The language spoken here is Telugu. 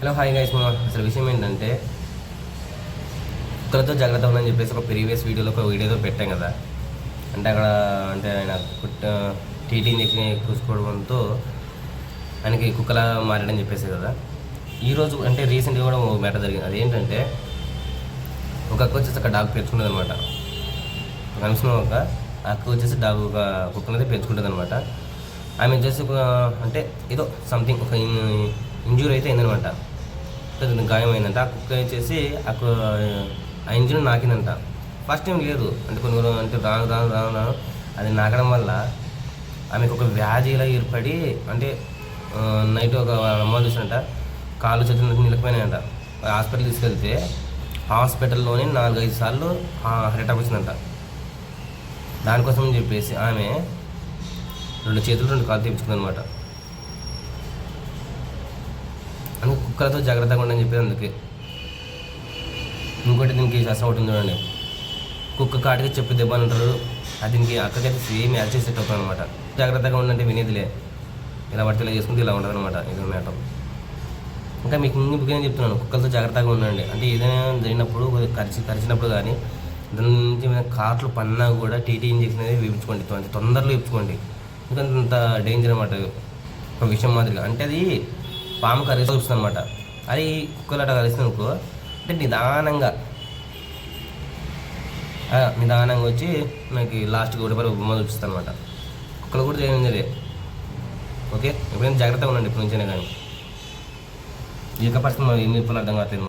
Hello hi guys. అసలు విషయం ఏంటంటే కుక్కలతో జాగ్రత్త ఉందని చెప్పేసి ఒక ప్రీవియస్ వీడియోలో ఒక వీడియోతో పెట్టాం కదా. అంటే అక్కడ అంటే ఆయన టీటీ ఇంజెక్షన్ కూసుకోవడంతో ఆయనకి కుక్కల మారాడని చెప్పేసి కదా. ఈరోజు అంటే రీసెంట్గా కూడా మ్యాటర్ జరిగింది. అదేంటంటే ఒక అక్క వచ్చేసి ఒక డాగ్ పెంచుకుంటుంది అనమాట. కనీసం ఒక అక్క వచ్చేసి డాగ్ ఒక కుక్కనైతే పెంచుకుంటుంది అనమాట. ఆమె వచ్చేసి అంటే ఏదో సంథింగ్ ఒక ఇంజూరీ అయితే అయిందనమాట. గాయమైందంట. ఆ కుక్క వచ్చేసి ఆ ఇంజురీ నాకిందంట. ఫస్ట్ టైం లేదు అంటే కొన్ని అంటే రాను అది నాకడం వల్ల ఆమెకు ఒక వ్యాధి ఇలా ఏర్పడి అంటే నైట్ ఒక అమ్మ చూసినట్ట కాళ్ళు చేతులు నిలకపోయినాయంట. హాస్పిటల్ తీసుకెళ్తే హాస్పిటల్లోనే 4-5 సార్లు హార్ట్ అటాక్ వచ్చిందంట. దానికోసం చెప్పేసి ఆమె 2 చేతులు 2 కాళ్ళు తెప్పించుకుంది అనమాట. అందుకే కుక్కలతో జాగ్రత్తగా ఉండని చెప్పేది అందుకే. ఇంకోటి దీనికి శాస్త్రం ఒకటి చూడండి, కుక్క కాటికి చెప్పి దెబ్బ అని అంటారు. అది దీనికి అక్కకైతే సేమ్ యాక్చువల్ సెట్ అవుతుంది అనమాట. జాగ్రత్తగా ఉండంటే వినేదిలే, ఇలా పడితే ఇలా చేసుకుంటే ఇలా ఉంటుంది అనమాట. ఇది మ్యాటర్. ఇంకా మీకు ఇంకేం చెప్తున్నాను, కుక్కలతో జాగ్రత్తగా ఉండండి. అంటే ఏదైనా జరిగినప్పుడు కరిచినప్పుడు కానీ దాని నుంచి కాట్లు పన్నా కూడా టీటీ ఇంజెక్షన్ అనేది వేయించుకోండి, అంత తొందరలో వేయించుకోండి. ఎందుకంటే అంత డేంజర్ అనమాట ఒక విషయం మాదిరిగా. అంటే అది పాము కరిసి చూస్తుంది అనమాట. అది కుక్కలు అట్లా కలిసింది అనుకో అంటే నిదానంగా వచ్చి మనకి లాస్ట్కి ఒకటి బొమ్మ చూపిస్తుంది అనమాట. కుక్కలు కూడా చేయండి. ఓకే, ఎప్పుడైనా జాగ్రత్తగా ఉండండి ఇప్పుడు నుంచైనా కానీ. ఈ యొక్క పరిస్థితి ఎన్ని చెప్పాలో అర్థం కావట్లేదు.